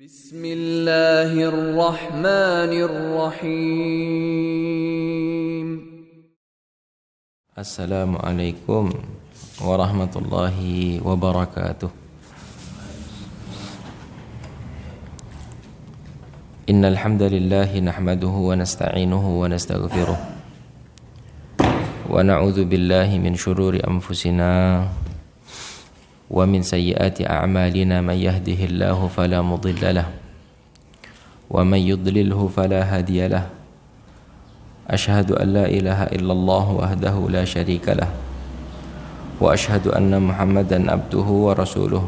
Bismillahirrahmanirrahim. Assalamualaikum warahmatullahi wabarakatuh. Innal hamdalillah nahmaduhu wa nasta'inuhu wa nastaghfiruh wa na'udzu billahi min shururi anfusina wa min sayyiati a'malina man yahdihillahu fala mudilla lahu wa man yudlilhu fala hadiya lahu. Ashhadu an la ilaha illallah wahdahu la syarika lah wa ashhadu anna Muhammadan abduhu wa rasuluh.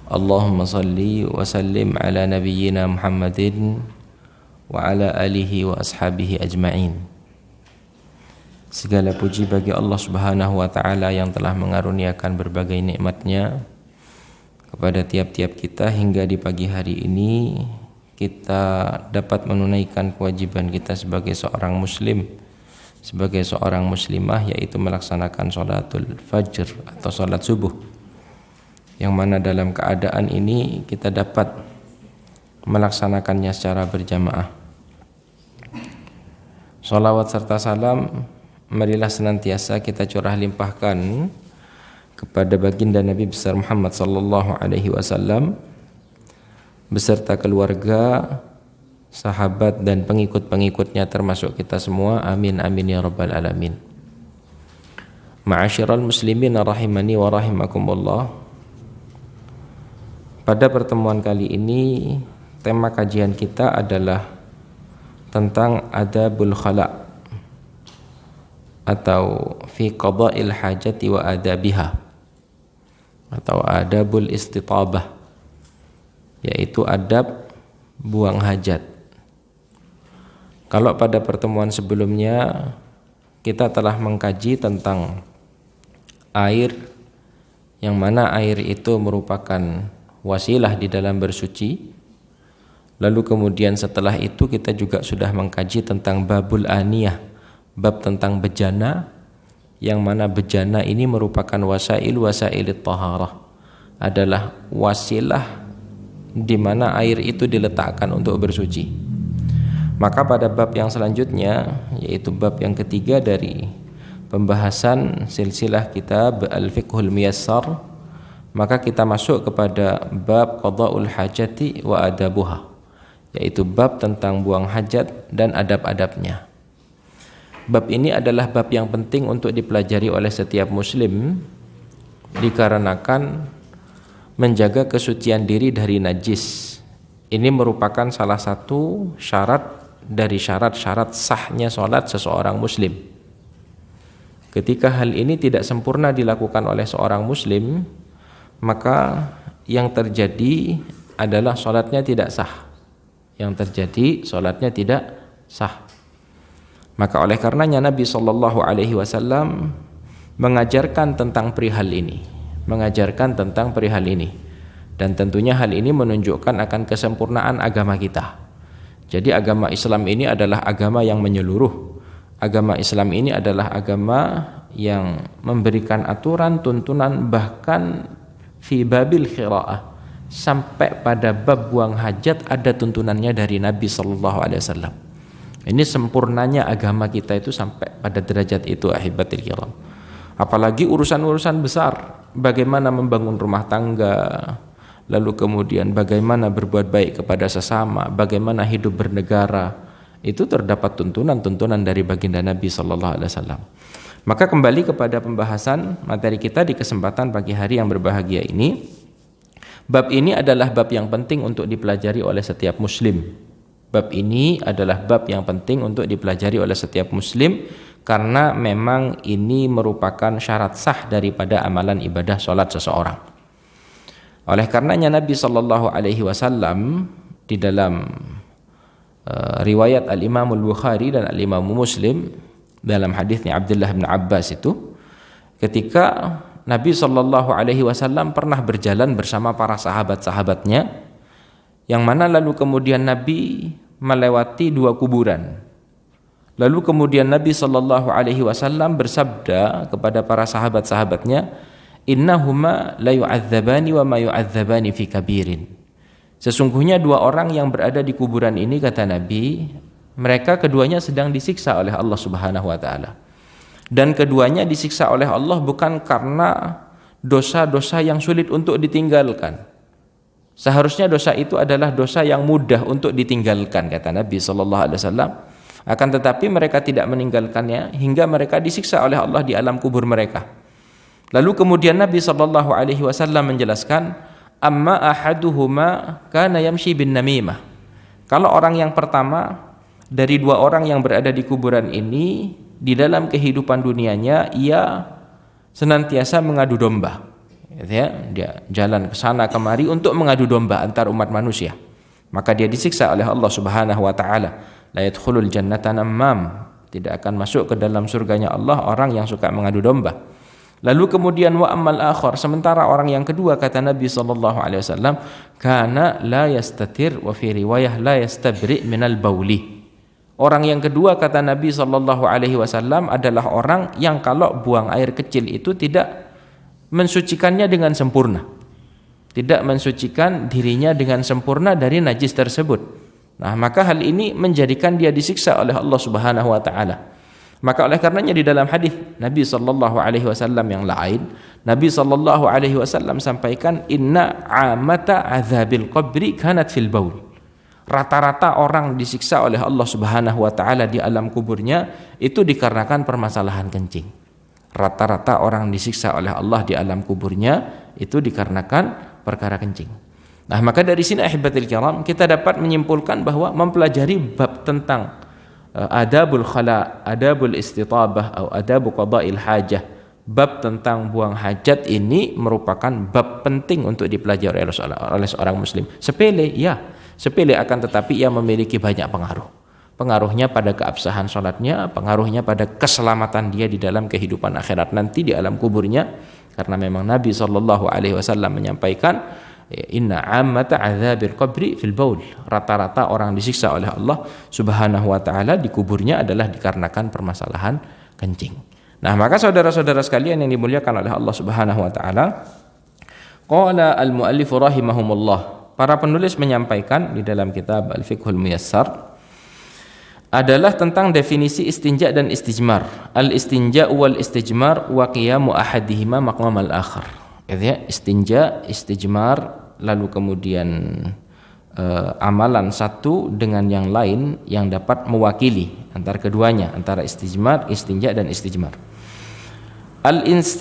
Allahumma salli wa sallim ala nabiyyina Muhammadin wa ala alihi wa ashabihi ajma'in. Segala puji bagi Allah Subhanahu wa taala yang telah mengaruniakan berbagai nikmat-Nya kepada tiap-tiap kita hingga di pagi hari ini kita dapat menunaikan kewajiban kita sebagai seorang muslim, sebagai seorang muslimah, yaitu melaksanakan sholatul fajr atau sholat subuh, yang mana dalam keadaan ini kita dapat melaksanakannya secara berjamaah. Sholawat serta salam marilah senantiasa kita curah limpahkan kepada baginda Nabi besar Muhammad sallallahu alaihi wasallam beserta keluarga, sahabat dan pengikut-pengikutnya termasuk kita semua. Amin amin ya rabbal alamin. Ma'asyiral muslimin rahimani wa rahimakumullah. Pada pertemuan kali ini tema kajian kita adalah tentang adabul khala' atau fi qada'il hajati wa adabiha, atau adabul istitabah, yaitu adab buang hajat. Kalau pada pertemuan sebelumnya kita telah mengkaji tentang air, yang mana air itu merupakan wasilah di dalam bersuci. Lalu kemudian setelah itu kita juga sudah mengkaji tentang babul aniyah, bab tentang bejana, yang mana bejana ini merupakan wasailit taharah, adalah wasilah di mana air itu diletakkan untuk bersuci. Maka pada bab yang selanjutnya, yaitu bab yang ketiga dari pembahasan silsilah kitab Al-Fiqhul Miyassar, maka kita masuk kepada bab qada'ul hajati wa adabuha, yaitu bab tentang buang hajat dan adab-adabnya. Bab ini adalah bab yang penting untuk dipelajari oleh setiap muslim, dikarenakan menjaga kesucian diri dari najis ini merupakan salah satu syarat dari syarat-syarat sahnya sholat seseorang muslim. Ketika hal ini tidak sempurna dilakukan oleh seorang muslim, maka yang terjadi adalah sholatnya tidak sah. Yang terjadi sholatnya tidak sah. Maka oleh karenanya Nabi sallallahu alaihi wasallam mengajarkan tentang perihal ini, dan tentunya hal ini menunjukkan akan kesempurnaan agama kita. Jadi agama Islam ini adalah agama yang menyeluruh. Agama Islam ini adalah agama yang memberikan aturan, tuntunan, bahkan fi babil khira'ah, sampai pada bab buang hajat ada tuntunannya dari Nabi sallallahu alaihi wasallam. Ini sempurnanya agama kita itu sampai pada derajat itu, ahibatil kiram. Apalagi urusan-urusan besar, bagaimana membangun rumah tangga, lalu kemudian bagaimana berbuat baik kepada sesama, bagaimana hidup bernegara, itu terdapat tuntunan-tuntunan dari baginda Nabi sallallahu alaihi wasallam. Maka kembali kepada pembahasan materi kita di kesempatan pagi hari yang berbahagia ini. Bab ini adalah bab yang penting untuk dipelajari oleh setiap muslim. Bab ini adalah bab yang penting untuk dipelajari oleh setiap muslim, karena memang ini merupakan syarat sah daripada amalan ibadah sholat seseorang. Oleh karenanya Nabi sallallahu alaihi wasallam di dalam riwayat Al-Imam Al-Bukhari dan Al-Imam Muslim dalam hadisnya Abdullah bin Abbas itu, ketika Nabi sallallahu alaihi wasallam pernah berjalan bersama para sahabat-sahabatnya, yang mana lalu kemudian Nabi melewati dua kuburan. Lalu kemudian Nabi sallallahu alaihi wasallam bersabda kepada para sahabat-sahabatnya, innahuma la yu'adzabani wa ma yu'adzabani fi kabirin. Sesungguhnya dua orang yang berada di kuburan ini, kata Nabi, mereka keduanya sedang disiksa oleh Allah Subhanahu wa taala. Dan keduanya disiksa oleh Allah bukan karena dosa-dosa yang sulit untuk ditinggalkan. Seharusnya dosa itu adalah dosa yang mudah untuk ditinggalkan, kata Nabi sallallahu alaihi wasallam. Akan tetapi mereka tidak meninggalkannya hingga mereka disiksa oleh Allah di alam kubur mereka. Lalu kemudian Nabi sallallahu alaihi wasallam menjelaskan, amma ahaduhuma kana yamshi bin namimah. Kalau orang yang pertama dari dua orang yang berada di kuburan ini, di dalam kehidupan dunianya ia senantiasa mengadu domba. Ya, dia jalan ke sana kemari untuk mengadu domba antar umat manusia. Maka dia disiksa oleh Allah Subhanahu wa taala. La yadkhulul jannata namam. Tidak akan masuk ke dalam surganya Allah orang yang suka mengadu domba. Lalu kemudian wa ammal akhar, sementara orang yang kedua, kata Nabi sallallahu alaihi wasallam, kana la yastatir wa fi riwayah la yastabri minal bauli. Orang yang kedua, kata Nabi sallallahu alaihi wasallam, adalah orang yang kalau buang air kecil itu tidak mensucikannya dengan sempurna. Tidak mensucikan dirinya dengan sempurna dari najis tersebut. Nah, maka hal ini menjadikan dia disiksa oleh Allah Subhanahu wa taala. Maka oleh karenanya di dalam hadis Nabi sallallahu alaihi wasallam yang lain, Nabi sallallahu alaihi wasallam sampaikan, inna amata azabil qabri kanat fil baul. Rata-rata orang disiksa oleh Allah Subhanahu wa taala di alam kuburnya itu dikarenakan permasalahan kencing. Rata-rata orang disiksa oleh Allah di alam kuburnya itu dikarenakan perkara kencing. Nah, maka dari sini ahibatil kiram kita dapat menyimpulkan bahwa mempelajari bab tentang adabul khala, adabul istitabah atau adabu qada'il hajah, bab tentang buang hajat ini merupakan bab penting untuk dipelajari oleh seorang muslim. Sepele, ya, sepele, akan tetapi ia memiliki banyak pengaruh. Pengaruhnya pada keabsahan salatnya, pengaruhnya pada keselamatan dia di dalam kehidupan akhirat nanti di alam kuburnya, karena memang Nabi sallallahu alaihi wasallam menyampaikan, inna ammata azabil qabri fil baul. Rata-rata orang disiksa oleh Allah Subhanahu wa taala di kuburnya adalah dikarenakan permasalahan kencing. Nah, maka saudara-saudara sekalian yang dimuliakan oleh Allah Subhanahu wa taala, qala al-muallif rahimahumullah, para penulis menyampaikan di dalam kitab Al-Fiqhul Muyassar adalah tentang definisi istinja dan istijmar. Al-istinja wal istijmar wa qiyamu ahadihima maqam al-akhar. Ya, istinja, istijmar, lalu kemudian amalan satu dengan yang lain yang dapat mewakili antara keduanya, antara istijmar, istinja dan istijmar.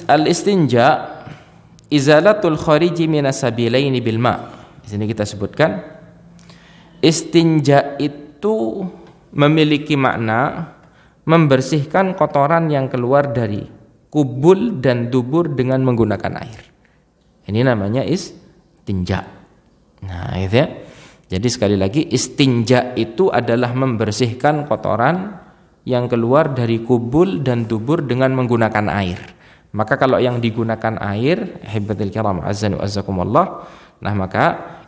Al-istinja izalatul khariji minas sabilaini bil ma. Di sini kita sebutkan istinja itu memiliki makna membersihkan kotoran yang keluar dari kubul dan dubur dengan menggunakan air. Ini namanya istinja. Nah, itu ya. Jadi sekali lagi, istinja itu adalah membersihkan kotoran yang keluar dari kubul dan dubur dengan menggunakan air. Maka kalau yang digunakan air, hibatul kiram azan wa azakumullah, nah maka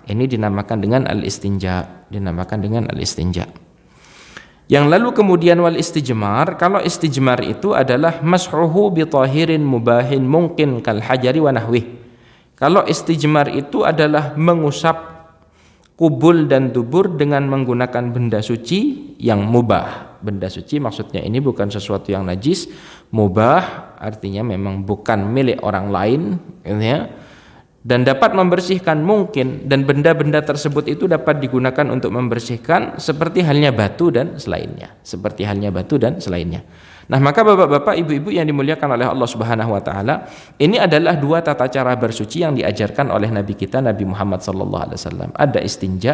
ini dinamakan dengan al-istinja, dinamakan dengan al-istinja. Yang lalu kemudian wal istijmar, kalau istijmar itu adalah mashuhu bi tahirin mubahin mungkin kal hajari wa nahwih. Kalau istijmar itu adalah mengusap kubul dan dubur dengan menggunakan benda suci yang mubah. Benda suci maksudnya ini bukan sesuatu yang najis, mubah artinya memang bukan milik orang lain, ya. Dan dapat membersihkan mungkin, dan benda-benda tersebut itu dapat digunakan untuk membersihkan seperti halnya batu dan selainnya, seperti halnya batu dan selainnya. Nah, maka bapak-bapak, ibu-ibu yang dimuliakan oleh Allah Subhanahu wa taala, ini adalah dua tata cara bersuci yang diajarkan oleh Nabi kita Nabi Muhammad sallallahu alaihi wasallam. Ada istinja,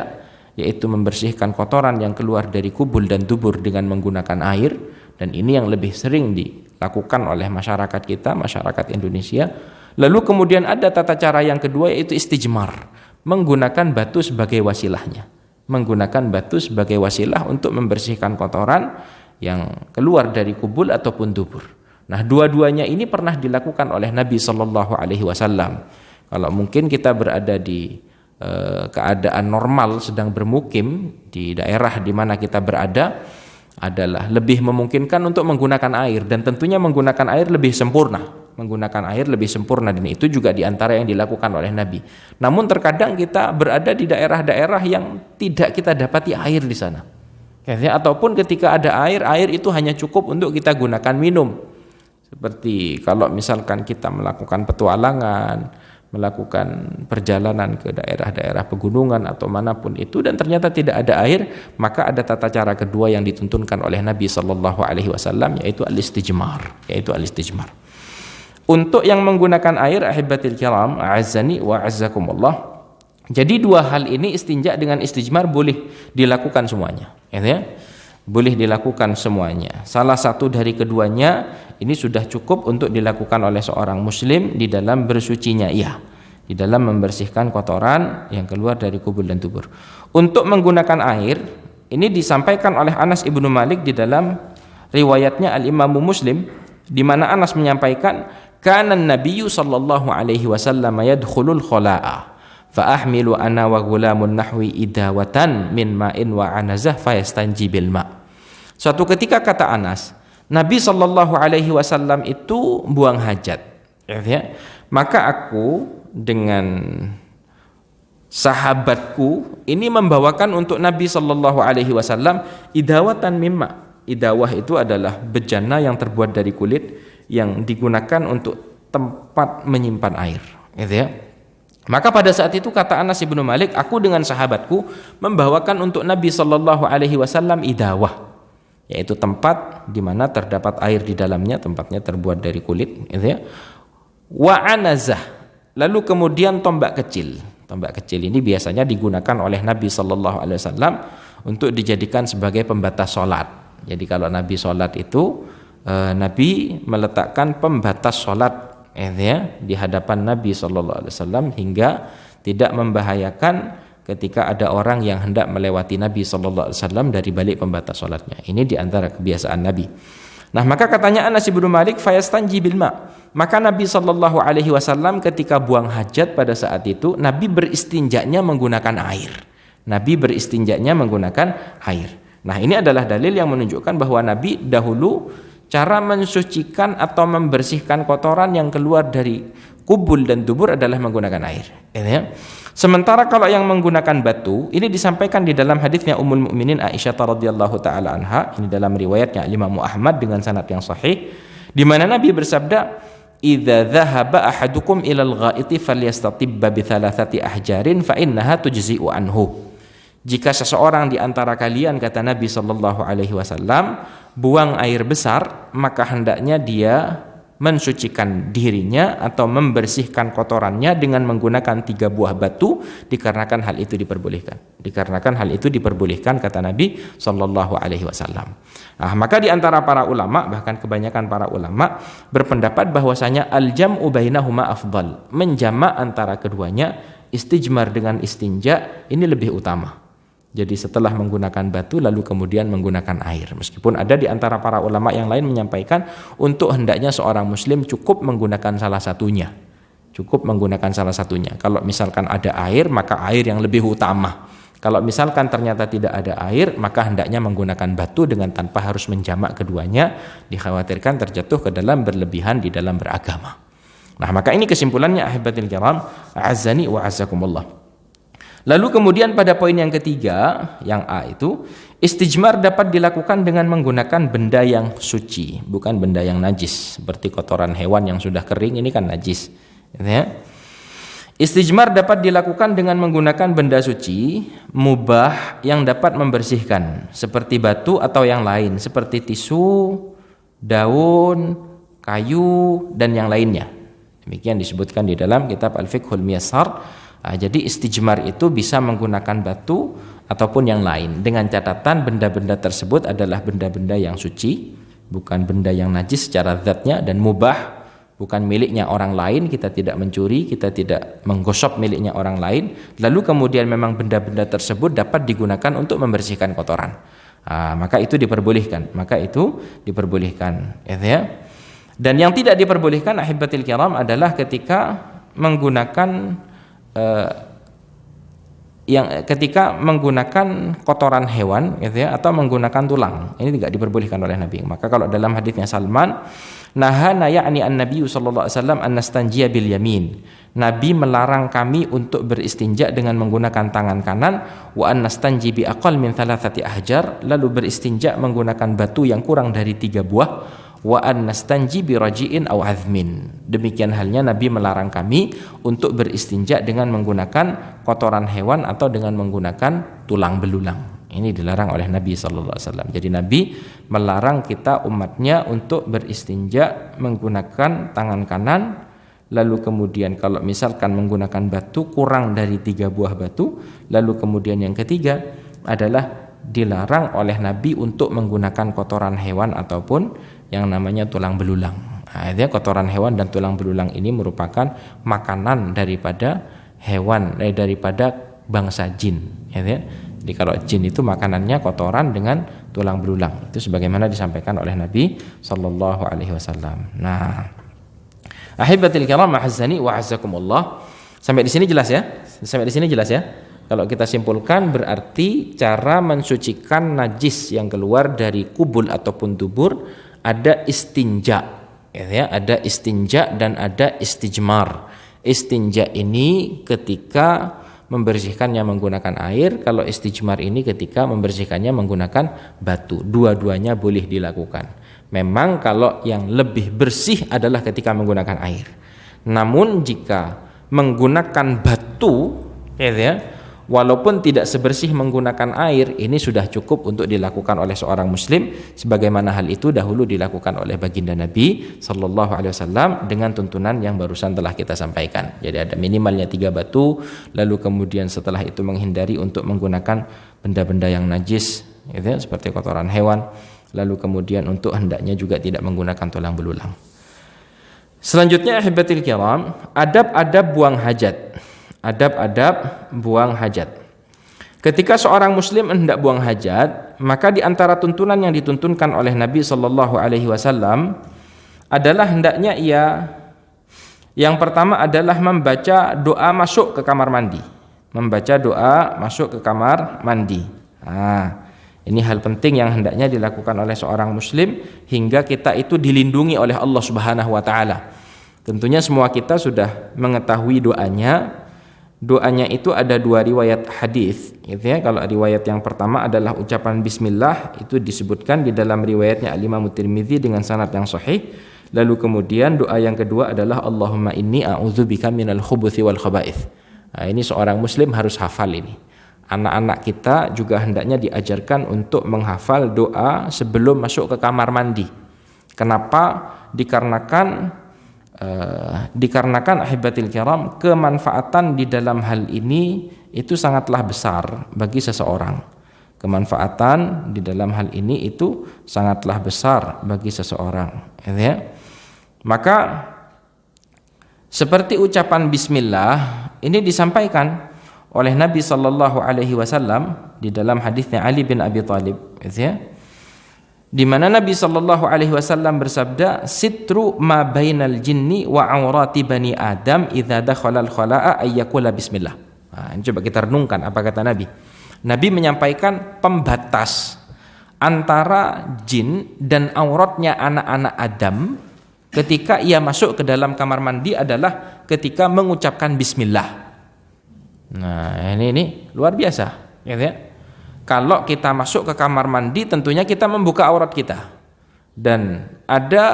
yaitu membersihkan kotoran yang keluar dari kubul dan dubur dengan menggunakan air, dan ini yang lebih sering dilakukan oleh masyarakat kita, masyarakat Indonesia. Lalu kemudian ada tata cara yang kedua, yaitu istijmar, menggunakan batu sebagai wasilahnya, menggunakan batu sebagai wasilah untuk membersihkan kotoran yang keluar dari kubul ataupun dubur. Nah, dua-duanya ini pernah dilakukan oleh Nabi sallallahu alaihi wasallam. Kalau mungkin kita berada di keadaan normal, sedang bermukim di daerah di mana kita berada, adalah lebih memungkinkan untuk menggunakan air, dan tentunya menggunakan air lebih sempurna. menggunakan air lebih sempurna, dan itu juga diantara yang dilakukan oleh Nabi. Namun terkadang kita berada di daerah-daerah yang tidak kita dapati air di sana. Ataupun ketika ada air, air itu hanya cukup untuk kita gunakan minum. Seperti kalau misalkan kita melakukan petualangan, melakukan perjalanan ke daerah-daerah pegunungan atau manapun itu, dan ternyata tidak ada air, maka ada tata cara kedua yang dituntunkan oleh Nabi Shallallahu Alaihi Wasallam, yaitu al-istijmar. Untuk yang menggunakan air, ahibatil kiram, a'azzani wa a'azzakumullah. Jadi dua hal ini, istinja dengan istijmar, boleh dilakukan semuanya, boleh dilakukan semuanya. Salah satu dari keduanya ini sudah cukup untuk dilakukan oleh seorang muslim di dalam bersucinya, di dalam membersihkan kotoran yang keluar dari kubul dan dubur. Untuk menggunakan air, ini disampaikan oleh Anas ibnu Malik di dalam riwayatnya Al-Imamu Muslim, di mana Anas menyampaikan, kana Nabiyyu sallallahu alaihi wasallam yadkhulul khala'a fa ahmilu ana wa gulamun nahwi idawatan min ma'in wa anazah fayastanji bil ma'. Suatu ketika, kata Anas, Nabi Shallallahu Alaihi Wasallam itu buang hajat, maka aku dengan sahabatku ini membawakan untuk Nabi Shallallahu Alaihi Wasallam idawatan mimma. Idawah itu adalah bejana yang terbuat dari kulit yang digunakan untuk tempat menyimpan air, Maka pada saat itu, kata Anas ibnu Malik, aku dengan sahabatku membawakan untuk Nabi Shallallahu Alaihi Wasallam idawah, yaitu tempat di mana terdapat air di dalamnya, tempatnya terbuat dari kulit, wa anazah, lalu kemudian tombak kecil. Tombak kecil ini biasanya digunakan oleh Nabi Shallallahu Alaihi Wasallam untuk dijadikan sebagai pembatas sholat. Jadi kalau Nabi sholat itu, Nabi meletakkan pembatas sholat di hadapan Nabi Shallallahu Alaihi Wasallam, hingga tidak membahayakan ketika ada orang yang hendak melewati Nabi Shallallahu Alaihi Wasallam dari balik pembatas sholatnya. Ini diantara kebiasaan Nabi. Nah, maka katanya Anas ibnu Malik, fayastanji bil ma'. Maka Nabi Shallallahu Alaihi Wasallam ketika buang hajat pada saat itu, Nabi beristinjanya menggunakan air. Nah, ini adalah dalil yang menunjukkan bahwa Nabi dahulu cara mensucikan atau membersihkan kotoran yang keluar dari kubul dan dubur adalah menggunakan air. Sementara kalau yang menggunakan batu, ini disampaikan di dalam hadisnya Ummul Mukminin Aisyah radhiyallahu taala anha, ini dalam riwayatnya Imam Ahmad dengan sanad yang sahih, di mana Nabi bersabda, "Idza dhahaba ahadukum ilal ghaiti falyastatibba bi thalathati ahjarin fa innaha tujzi'u anhu." Jika seseorang di antara kalian, kata Nabi sallallahu alaihi wasallam, buang air besar, maka hendaknya dia mensucikan dirinya atau membersihkan kotorannya dengan menggunakan 3 buah batu, dikarenakan hal itu diperbolehkan, kata Nabi sallallahu alaihi wasallam. Nah, maka di antara para ulama, bahkan kebanyakan para ulama berpendapat bahwasanya al-jam'u bainahuma afdal, menjamak antara keduanya, istijmar dengan istinja ini lebih utama. Jadi setelah menggunakan batu lalu kemudian menggunakan air. Meskipun ada di antara para ulama yang lain menyampaikan untuk hendaknya seorang muslim cukup menggunakan salah satunya. Kalau misalkan ada air, maka air yang lebih utama. Kalau misalkan ternyata tidak ada air, maka hendaknya menggunakan batu dengan tanpa harus menjamak keduanya, dikhawatirkan terjatuh ke dalam berlebihan di dalam beragama. Nah, maka ini kesimpulannya, ahibatil kiram, a'azzani wa a'azzakumullah. Lalu kemudian pada poin yang ketiga, yang A itu, istijmar dapat dilakukan dengan menggunakan benda yang suci, bukan benda yang najis. Seperti kotoran hewan yang sudah kering, ini kan najis. Istijmar dapat dilakukan dengan menggunakan benda suci, mubah, yang dapat membersihkan, seperti batu atau yang lain, seperti tisu, daun, kayu, dan yang lainnya. Demikian disebutkan di dalam kitab Al-Fiqhul Miyassar. Jadi istijmar itu bisa menggunakan batu ataupun yang lain, dengan catatan benda-benda tersebut adalah benda-benda yang suci, bukan benda yang najis secara zatnya, dan mubah, bukan miliknya orang lain, kita tidak mencuri, kita tidak menggosok miliknya orang lain. Lalu kemudian memang benda-benda tersebut dapat digunakan untuk membersihkan kotoran, maka itu diperbolehkan. Dan yang tidak diperbolehkan, ahibatil kiram, adalah ketika menggunakan ketika menggunakan kotoran hewan, atau menggunakan tulang. Ini tidak diperbolehkan oleh Nabi. Maka kalau dalam hadisnya Salman, Nahana ya'ni an-nabiy sallallahu alaihi wasallam an nastanjiya bil yamin. Nabi melarang kami untuk beristinja dengan menggunakan tangan kanan, wa an nastanji bi aqall min thalathati ahjar, lalu beristinja menggunakan batu yang kurang dari 3 buah, wa an nastanji bi raji'in aw azmin. Demikian halnya Nabi melarang kami untuk beristinja dengan menggunakan kotoran hewan atau dengan menggunakan tulang belulang. Ini dilarang oleh Nabi sallallahu alaihi wasallam. Jadi Nabi melarang kita umatnya untuk beristinja menggunakan tangan kanan, lalu kemudian kalau misalkan menggunakan batu kurang dari 3 buah batu, lalu kemudian yang ketiga adalah dilarang oleh Nabi untuk menggunakan kotoran hewan ataupun yang namanya tulang belulang. Artinya kotoran hewan dan tulang belulang ini merupakan makanan daripada hewan, daripada bangsa jin, ya. Jadi kalau jin itu makanannya kotoran dengan tulang belulang. Itu sebagaimana disampaikan oleh Nabi sallallahu alaihi wasallam. Nah, ahibatil kiram ma'azzani wa azzakumullah. Sampai di sini jelas ya? Sampai di sini jelas ya? Kalau kita simpulkan berarti cara mensucikan najis yang keluar dari kubul ataupun dubur ada istinja, ya, ada istinja dan ada istijmar. Istinja ini ketika membersihkannya menggunakan air, kalau istijmar ini ketika membersihkannya menggunakan batu. Dua-duanya boleh dilakukan. Memang kalau yang lebih bersih adalah ketika menggunakan air. Namun jika menggunakan batu, ya, walaupun tidak sebersih menggunakan air, ini sudah cukup untuk dilakukan oleh seorang muslim, sebagaimana hal itu dahulu dilakukan oleh baginda Nabi sallallahu alaihi wasallam dengan tuntunan yang barusan telah kita sampaikan. Jadi ada minimalnya 3 batu, lalu kemudian setelah itu menghindari untuk menggunakan benda-benda yang najis, gitu ya, seperti kotoran hewan, lalu kemudian untuk hendaknya juga tidak menggunakan tulang belulang. Selanjutnya ahibatil kiram, adab-adab buang hajat. Adab-adab buang hajat. Ketika seorang muslim hendak buang hajat, maka di antara tuntunan yang dituntunkan oleh Nabi sallallahu alaihi wasallam adalah hendaknya ia yang pertama adalah membaca doa masuk ke kamar mandi. Membaca doa masuk ke kamar mandi. Ini hal penting yang hendaknya dilakukan oleh seorang muslim hingga kita itu dilindungi oleh Allah Subhanahu wa taala. Tentunya semua kita sudah mengetahui doanya. Doanya itu ada 2 riwayat hadis, gitu ya. Kalau riwayat yang pertama adalah ucapan bismillah, itu disebutkan di dalam riwayatnya Al-Imam Tirmidzi dengan sanad yang sahih. Lalu kemudian doa yang kedua adalah Allahumma inni a'udzubika minal khubuthi wal khaba'ith. Nah, ini seorang muslim harus hafal ini. Anak-anak kita juga hendaknya diajarkan untuk menghafal doa sebelum masuk ke kamar mandi. Kenapa? Dikarenakan ahibatil kiram, kemanfaatan di dalam hal ini itu sangatlah besar bagi seseorang. Kemanfaatan di dalam hal ini itu sangatlah besar bagi seseorang, ya. Maka seperti ucapan bismillah ini disampaikan oleh Nabi sallallahu alaihi wasallam di dalam hadisnya Ali bin Abi Thalib, ya. Di mana Nabi sallallahu alaihi wasallam bersabda, "Sitru ma bainal jinni wa aurati bani Adam idza dakhala al-khala'a ayyakula bismillah." Coba kita renungkan apa kata Nabi. Nabi menyampaikan pembatas antara jin dan auratnya anak-anak Adam ketika ia masuk ke dalam kamar mandi adalah ketika mengucapkan bismillah. Nah, ini luar biasa, gitu ya. Kalau kita masuk ke kamar mandi tentunya kita membuka aurat kita. Dan ada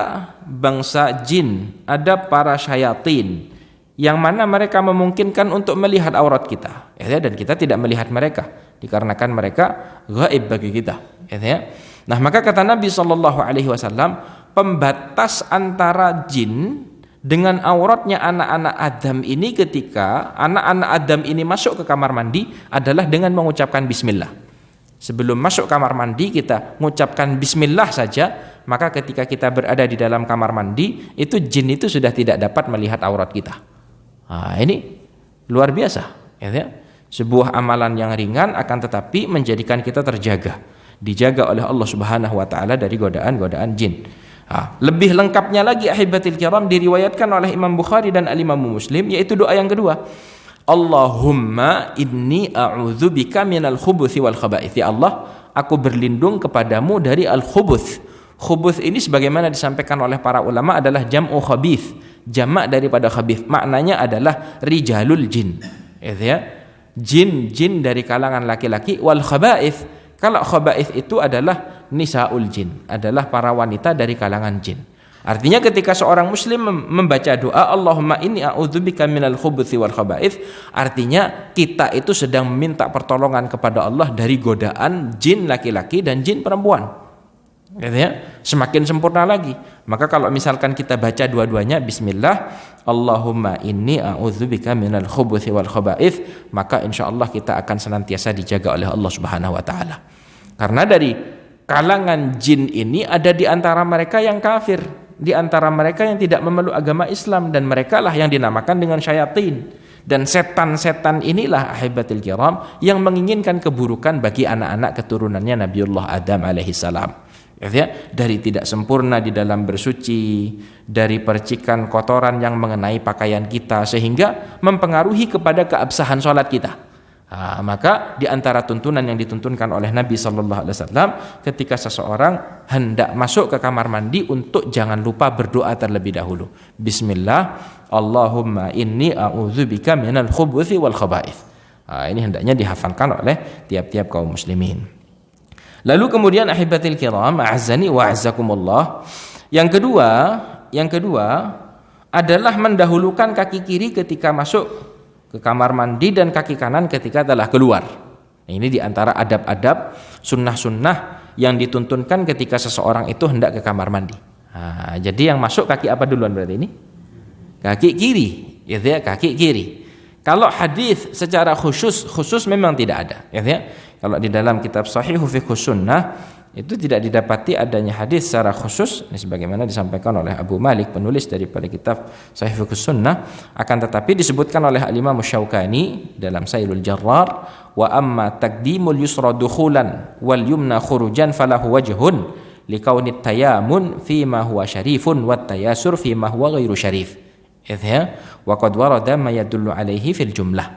bangsa jin, ada para syayatin yang mana mereka memungkinkan untuk melihat aurat kita, ya, dan kita tidak melihat mereka dikarenakan mereka gaib bagi kita, ya. Nah, maka kata Nabi sallallahu alaihi wasallam, pembatas antara jin dengan auratnya anak-anak Adam ini ketika anak-anak Adam ini masuk ke kamar mandi adalah dengan mengucapkan bismillah. Sebelum masuk kamar mandi kita mengucapkan bismillah saja, maka ketika kita berada di dalam kamar mandi itu jin itu sudah tidak dapat melihat aurat kita. Ini luar biasa, ya. Sebuah amalan yang ringan akan tetapi menjadikan kita terjaga, dijaga oleh Allah Subhanahu wa taala dari godaan-godaan jin. Lebih lengkapnya lagi ahibatil kiram diriwayatkan oleh Imam Bukhari dan Al-Imam Muslim, yaitu doa yang kedua. Allahumma inni a'udzubika minal khubuthi wal khaba'ith. Ya Allah, aku berlindung kepadamu dari al-khubuth. Khubuth ini sebagaimana disampaikan oleh para ulama adalah jam'u khabith, jamak daripada khabith. Maknanya adalah rijalul jin. Gitu ya. Jin dari kalangan laki-laki, wal khaba'ith. Kalau khaba'ith itu adalah nisaul jin, adalah para wanita dari kalangan jin. Artinya ketika seorang muslim membaca doa Allahumma inni a'udzubika minal khubuthi wal khaba'ith, artinya kita itu sedang meminta pertolongan kepada Allah dari godaan jin laki-laki dan jin perempuan. Gitu ya, semakin sempurna lagi. Maka kalau misalkan kita baca dua-duanya bismillah Allahumma inni a'udzubika minal khubuthi wal khaba'ith, maka insyaallah kita akan senantiasa dijaga oleh Allah Subhanahu wa taala. Karena dari kalangan jin ini ada di antara mereka yang kafir, di antara mereka yang tidak memeluk agama Islam, dan mereka lah yang dinamakan dengan syayatin. Dan setan-setan inilah ahibatil kiram yang menginginkan keburukan bagi anak-anak keturunannya Nabiullah Adam alaihi salam. Ya, dari tidak sempurna di dalam bersuci, dari percikan kotoran yang mengenai pakaian kita sehingga mempengaruhi kepada keabsahan sholat kita. Maka di antara tuntunan yang dituntunkan oleh Nabi Sallallahu Alaihi Wasallam ketika seseorang hendak masuk ke kamar mandi untuk jangan lupa berdoa terlebih dahulu. Bismillah, Allahumma inni a'udzubika minal khubuthi wal khaba'ith. Ini hendaknya dihafalkan oleh tiap-tiap kaum muslimin. Lalu kemudian ahibatil kiram, a'azzani wa a'azzakumullah. Yang kedua adalah mendahulukan kaki kiri ketika masuk ke kamar mandi dan kaki kanan ketika telah keluar. Ini di antara adab-adab sunnah-sunnah yang dituntunkan ketika seseorang itu hendak ke kamar mandi. Jadi yang masuk kaki apa duluan berarti ini? Kaki kiri, gitu ya, kaki kiri. Kalau hadis secara khusus memang tidak ada, gitu ya. Kalau di dalam kitab Sahih Fiqhus Sunnah itu tidak didapati adanya hadis secara khusus, ini sebagaimana disampaikan oleh Abu Malik penulis daripada kitab Sahih Fiqhus Sunnah, akan tetapi disebutkan oleh Al-Imam Syaukani dalam Sailul Jarrar, wa amma taqdimul yusra dukhulan wal yumna khurujan falahu wajhun likaunit tayamun fima huwa syarifun wat tayasur fima huwa ghairu syarif. Ya, wa qad warada ma yadullu alaihi fil jumlah.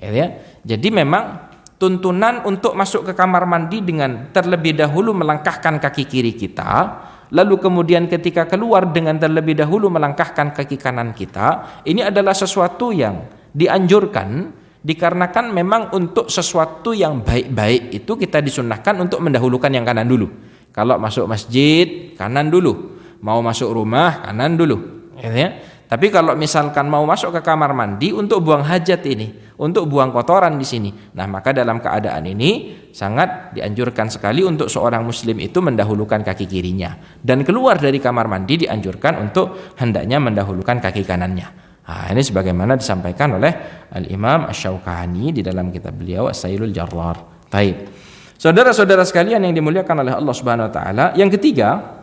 Ya, jadi memang tuntunan untuk masuk ke kamar mandi dengan terlebih dahulu melangkahkan kaki kiri kita, lalu kemudian ketika keluar dengan terlebih dahulu melangkahkan kaki kanan kita, ini adalah sesuatu yang dianjurkan dikarenakan memang untuk sesuatu yang baik-baik itu kita disunnahkan untuk mendahulukan yang kanan dulu. Kalau masuk masjid, kanan dulu. Mau masuk rumah, kanan dulu. Ya. Tapi kalau misalkan mau masuk ke kamar mandi untuk buang hajat ini, untuk buang kotoran di sini, nah maka dalam keadaan ini sangat dianjurkan sekali untuk seorang muslim itu mendahulukan kaki kirinya, dan keluar dari kamar mandi dianjurkan untuk hendaknya mendahulukan kaki kanannya. Ini sebagaimana disampaikan oleh Al-Imam Asy-Syaukani di dalam kitab beliau As-Sailul Jarrar. Baik. Saudara-saudara sekalian yang dimuliakan oleh Allah Subhanahu wa taala, yang ketiga,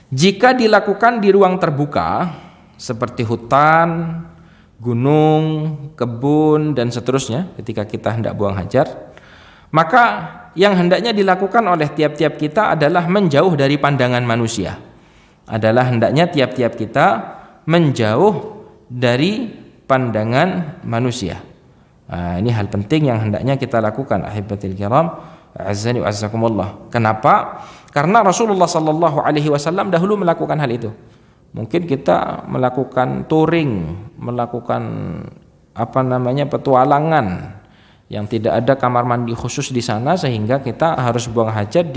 jika dilakukan di ruang terbuka seperti hutan, gunung, kebun, dan seterusnya ketika kita hendak buang hajat, maka yang hendaknya dilakukan oleh tiap-tiap kita adalah menjauh dari pandangan manusia. Adalah hendaknya tiap-tiap kita menjauh dari pandangan manusia. Ini hal penting yang hendaknya kita lakukan, ahibatil kiram, azzani wa azzakumullah. Kenapa? Karena Rasulullah sallallahu alaihi wasallam dahulu melakukan hal itu. Mungkin kita melakukan touring, melakukan petualangan yang tidak ada kamar mandi khusus di sana sehingga kita harus buang hajat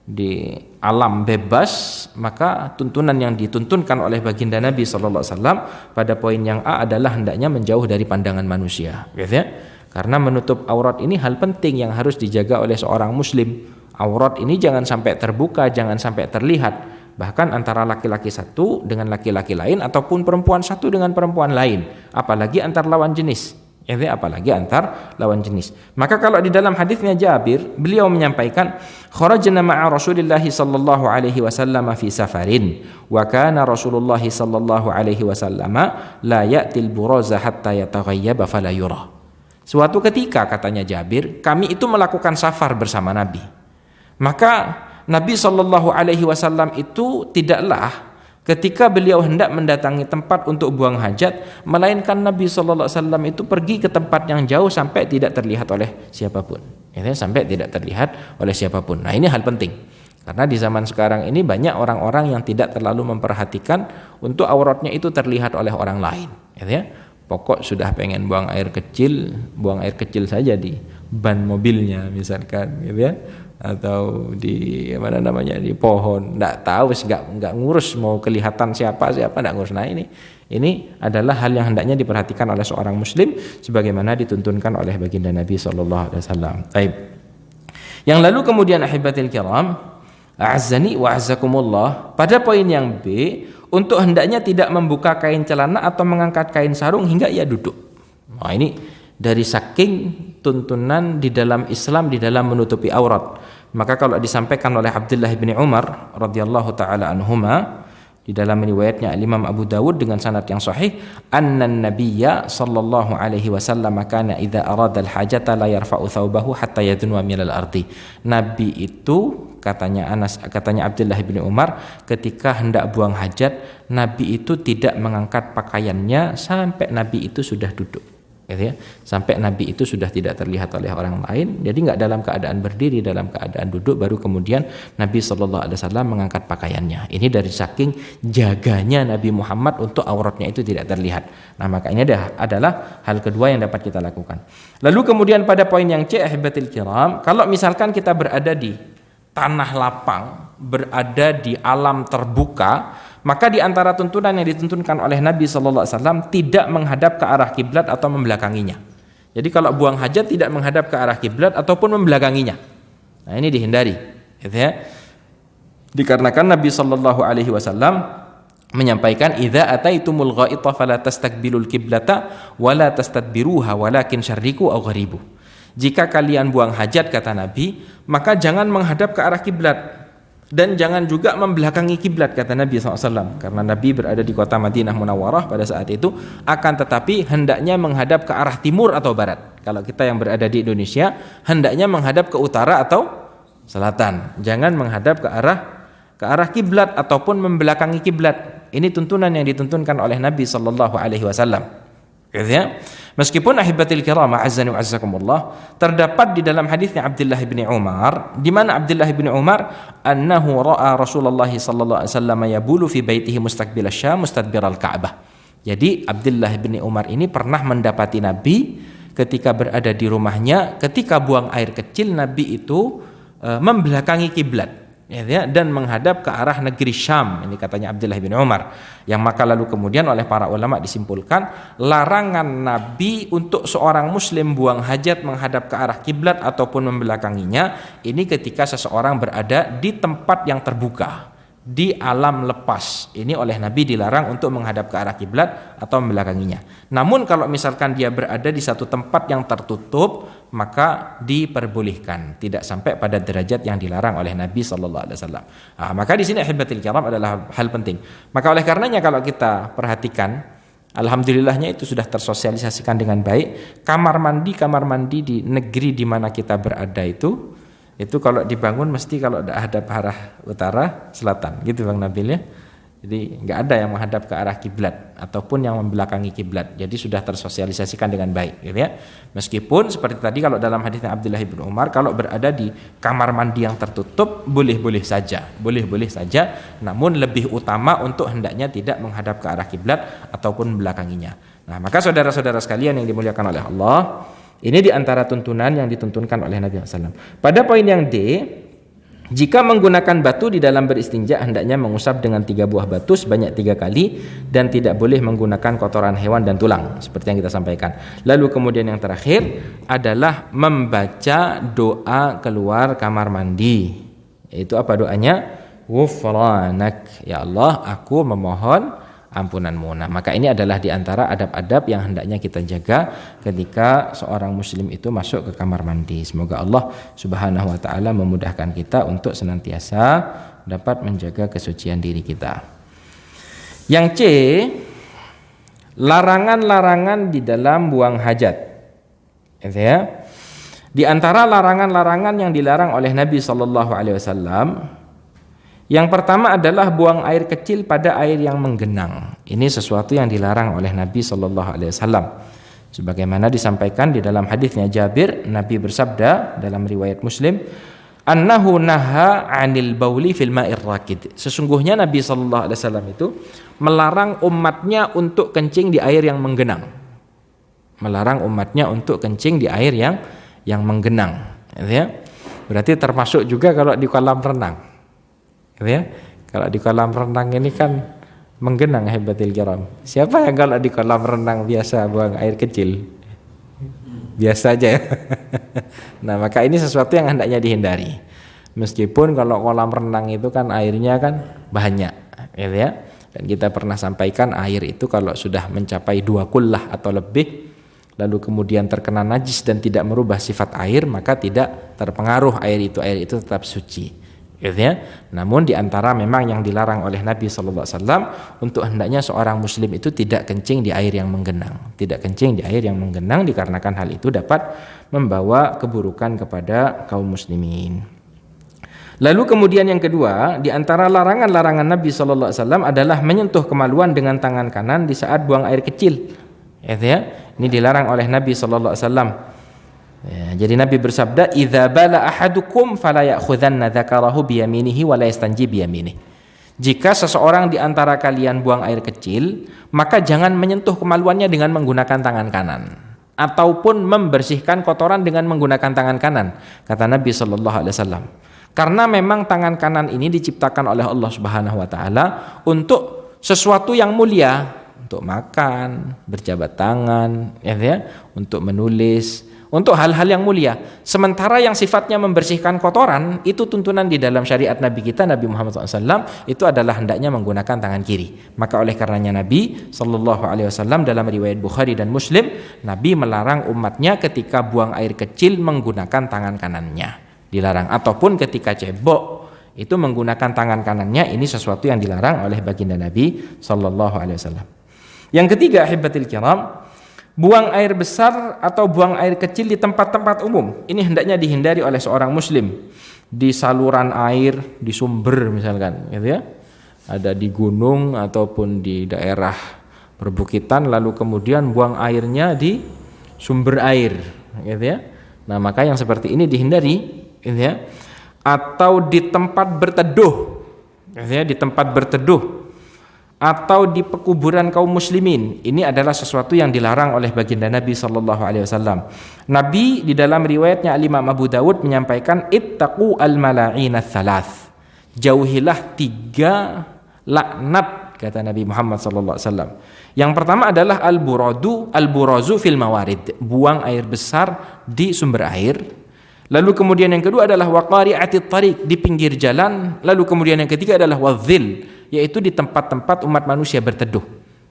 di alam bebas, maka tuntunan yang dituntunkan oleh baginda Nabi sallallahu alaihi wasallam pada poin yang A adalah hendaknya menjauh dari pandangan manusia, gitu ya. Karena menutup aurat ini hal penting yang harus dijaga oleh seorang muslim. Aurat ini jangan sampai terbuka, jangan sampai terlihat. Bahkan antara laki-laki satu dengan laki-laki lain ataupun perempuan satu dengan perempuan lain, apalagi antar lawan jenis. Apalagi antar lawan jenis. Maka kalau di dalam hadisnya Jabir, beliau menyampaikan, kharajna ma'a Rasulillah sallallahu alaihi wasallam fi safarin, wa kana Rasulullah sallallahu alaihi wasallam la ya'til buraza hatta yataghayyaba fala yura. Suatu ketika, katanya Jabir, kami itu melakukan safar bersama Nabi. Maka Nabi sallallahu alaihi wasallam itu tidaklah ketika beliau hendak mendatangi tempat untuk buang hajat, melainkan Nabi sallallahu alaihi wasallam itu pergi ke tempat yang jauh sampai tidak terlihat oleh siapapun. Sampai tidak terlihat oleh siapapun. Nah, ini hal penting. Karena di zaman sekarang ini banyak orang-orang yang tidak terlalu memperhatikan untuk auratnya itu terlihat oleh orang lain, gitu ya. Pokok sudah pengen buang air kecil saja di ban mobilnya misalkan, gitu ya. Atau di mana namanya, di pohon, enggak tahu, enggak ngurus mau kelihatan siapa enggak ngurus. Nah, ini adalah hal yang hendaknya diperhatikan oleh seorang muslim sebagaimana dituntunkan oleh baginda Nabi sallallahu alaihi wasallam. Baik. Yang lalu kemudian ahibatil kiram, a'azzani wa a'azzakumullah, pada poin yang B, untuk hendaknya tidak membuka kain celana atau mengangkat kain sarung hingga ia duduk. Nah, ini dari saking tuntunan di dalam Islam di dalam menutupi aurat. Maka kalau disampaikan oleh Abdullah bin Umar radhiyallahu taala anhuma di dalam riwayatnya Imam Abu Dawud dengan sanad yang sahih, annan nabiyya sallallahu alaihi wasallam kana idza arada al-hajata la yarfa'u thawbahu hatta yadnwa minal ardi. Nabi itu, katanya Abdullah bin Umar, ketika hendak buang hajat, Nabi itu tidak mengangkat pakaiannya sampai Nabi itu sudah duduk, gitu ya. Sampai Nabi itu sudah tidak terlihat oleh orang lain, jadi nggak dalam keadaan berdiri, dalam keadaan duduk, baru kemudian Nabi sallallahu alaihi wasallam mengangkat pakaiannya. Ini dari saking jaganya Nabi Muhammad untuk auratnya itu tidak terlihat. Nah, maka ini adalah hal kedua yang dapat kita lakukan. Lalu kemudian pada poin yang C, ahibatil kiram, kalau misalkan kita berada di tanah lapang, berada di alam terbuka, maka di antara tuntunan yang dituntunkan oleh Nabi sallallahu alaihi wasallam tidak menghadap ke arah kiblat atau membelakanginya. Jadi kalau buang hajat tidak menghadap ke arah kiblat ataupun membelakanginya. Nah, ini dihindari, gitu ya. Dikarenakan Nabi sallallahu alaihi wasallam menyampaikan, idza ataitumul ghaita fala tastakbilul kiblata wala tastadbiruha walakin syarriku aw gharibu. Jika kalian buang hajat, kata Nabi, maka jangan menghadap ke arah kiblat dan jangan juga membelakangi kiblat, kata Nabi SAW. Karena Nabi berada di kota Madinah Munawwarah pada saat itu, akan tetapi hendaknya menghadap ke arah timur atau barat. Kalau kita yang berada di Indonesia, hendaknya menghadap ke utara atau selatan. Jangan menghadap ke arah kiblat ataupun membelakangi kiblat. Ini tuntunan yang dituntunkan oleh Nabi SAW. Gitu ya. Meskipun ahibatil kiram a'azzani wa a'azzakumullah, terdapat di dalam hadisnya Abdullah bin Umar, di mana Abdullah bin Umar annahu ra'a Rasulullah sallallahu alaihi wasallam yabulu fi baitihi mustaqbil asy-Syam mustadbiral Ka'bah. Jadi Abdullah bin Umar ini pernah mendapati Nabi ketika berada di rumahnya, ketika buang air kecil, Nabi itu membelakangi kiblat, ya, dan menghadap ke arah negeri Syam. Ini katanya Abdullah bin Umar. Yang maka lalu kemudian oleh para ulama disimpulkan, larangan Nabi untuk seorang muslim buang hajat menghadap ke arah kiblat ataupun membelakanginya ini ketika seseorang berada di tempat yang terbuka, di alam lepas. Ini oleh Nabi dilarang untuk menghadap ke arah kiblat atau membelakanginya. Namun kalau misalkan dia berada di satu tempat yang tertutup, maka diperbolehkan, tidak sampai pada derajat yang dilarang oleh Nabi sallallahu alaihi wasallam. Maka di sini ahibatul kiram adalah hal penting. Maka oleh karenanya kalau kita perhatikan, alhamdulillahnya itu sudah tersosialisasikan dengan baik. Kamar mandi di negeri di mana kita berada itu kalau dibangun mesti kalau hadap arah utara selatan, gitu Bang Nabil ya. Jadi nggak ada yang menghadap ke arah kiblat ataupun yang membelakangi kiblat. Jadi sudah tersosialisasikan dengan baik, gitu ya. Meskipun seperti tadi kalau dalam hadisnya Abdullah bin Umar, kalau berada di kamar mandi yang tertutup boleh-boleh saja, namun lebih utama untuk hendaknya tidak menghadap ke arah kiblat ataupun membelakanginya. Nah, maka saudara-saudara sekalian yang dimuliakan oleh Allah, ini di antara tuntunan yang dituntunkan oleh Nabi SAW. Pada poin yang D, jika menggunakan batu di dalam beristinja, hendaknya mengusap dengan 3 buah batu sebanyak 3 kali dan tidak boleh menggunakan kotoran hewan dan tulang, seperti yang kita sampaikan. Lalu kemudian yang terakhir adalah membaca doa keluar kamar mandi. Itu apa doanya? Ghufranak, ya Allah, aku memohon ampunanmu. Nah, maka ini adalah di antara adab-adab yang hendaknya kita jaga ketika seorang muslim itu masuk ke kamar mandi. Semoga Allah Subhanahu wa taala memudahkan kita untuk senantiasa dapat menjaga kesucian diri kita. Yang C, larangan-larangan di dalam buang hajat. Ya. Di antara larangan-larangan yang dilarang oleh Nabi sallallahu alaihi wasallam, yang pertama adalah buang air kecil pada air yang menggenang. Ini sesuatu yang dilarang oleh Nabi sallallahu alaihi wasallam. Sebagaimana disampaikan di dalam hadisnya Jabir, Nabi bersabda dalam riwayat Muslim, annahu naha 'anil bauli fil ma'ir rakid. Sesungguhnya Nabi sallallahu alaihi wasallam itu melarang umatnya untuk kencing di air yang menggenang. Melarang umatnya untuk kencing di air yang menggenang, gitu ya. Berarti termasuk juga kalau di kolam renang. Gitu ya. Kalau di kolam renang ini kan menggenang hibatil kiram. Siapa yang kalau di kolam renang biasa buang air kecil? Biasa aja ya. Nah, maka ini sesuatu yang hendaknya dihindari. Meskipun kalau kolam renang itu kan airnya kan banyak, gitu ya. Dan kita pernah sampaikan air itu kalau sudah mencapai 2 kullah atau lebih, lalu kemudian terkena najis dan tidak merubah sifat air, maka tidak terpengaruh air itu tetap suci. Gitu ya. Namun diantara memang yang dilarang oleh Nabi SAW untuk hendaknya seorang muslim itu tidak kencing di air yang menggenang. Tidak kencing di air yang menggenang dikarenakan hal itu dapat membawa keburukan kepada kaum muslimin. Lalu kemudian yang kedua, diantara larangan-larangan Nabi SAW adalah menyentuh kemaluan dengan tangan kanan di saat buang air kecil. Gitu ya. Ini dilarang oleh Nabi SAW. Ya, jadi Nabi bersabda, "Idza bala ahadukum fala ya'khudhanna dzakarahu bi yaminihi wa la yastanji bi yaminihi." Jika seseorang di antara kalian buang air kecil, maka jangan menyentuh kemaluannya dengan menggunakan tangan kanan ataupun membersihkan kotoran dengan menggunakan tangan kanan, kata Nabi sallallahu alaihi wasallam. Karena memang tangan kanan ini diciptakan oleh Allah Subhanahu wa taala untuk sesuatu yang mulia, untuk makan, berjabat tangan, ya, untuk menulis, untuk hal-hal yang mulia. Sementara yang sifatnya membersihkan kotoran, itu tuntunan di dalam syariat Nabi kita, Nabi Muhammad SAW, itu adalah hendaknya menggunakan tangan kiri. Maka oleh karenanya Nabi SAW dalam riwayat Bukhari dan Muslim, Nabi melarang umatnya ketika buang air kecil menggunakan tangan kanannya, dilarang. Ataupun ketika cebok, itu menggunakan tangan kanannya, ini sesuatu yang dilarang oleh baginda Nabi SAW. Yang ketiga, ahibatil kiram, buang air besar atau buang air kecil di tempat-tempat umum. Ini hendaknya dihindari oleh seorang muslim. Di saluran air, di sumber misalkan, gitu ya. Ada di gunung ataupun di daerah perbukitan, lalu kemudian buang airnya di sumber air, gitu ya. Nah, maka yang seperti ini dihindari, gitu ya. Atau di tempat berteduh, gitu ya, di tempat berteduh, atau di pekuburan kaum muslimin. Ini adalah sesuatu yang dilarang oleh baginda Nabi sallallahu alaihi wasallam. Nabi di dalam riwayatnya Imam Abu Dawud menyampaikan, ittaqu al-mala'ina tsalath. Jauhilah 3 laknat, kata Nabi Muhammad sallallahu alaihi wasallam. Yang pertama adalah al-burazu fil mawarid, buang air besar di sumber air. Lalu kemudian yang kedua adalah waqari'atit tariq, di pinggir jalan. Lalu kemudian yang ketiga adalah wadzil, yaitu di tempat-tempat umat manusia berteduh.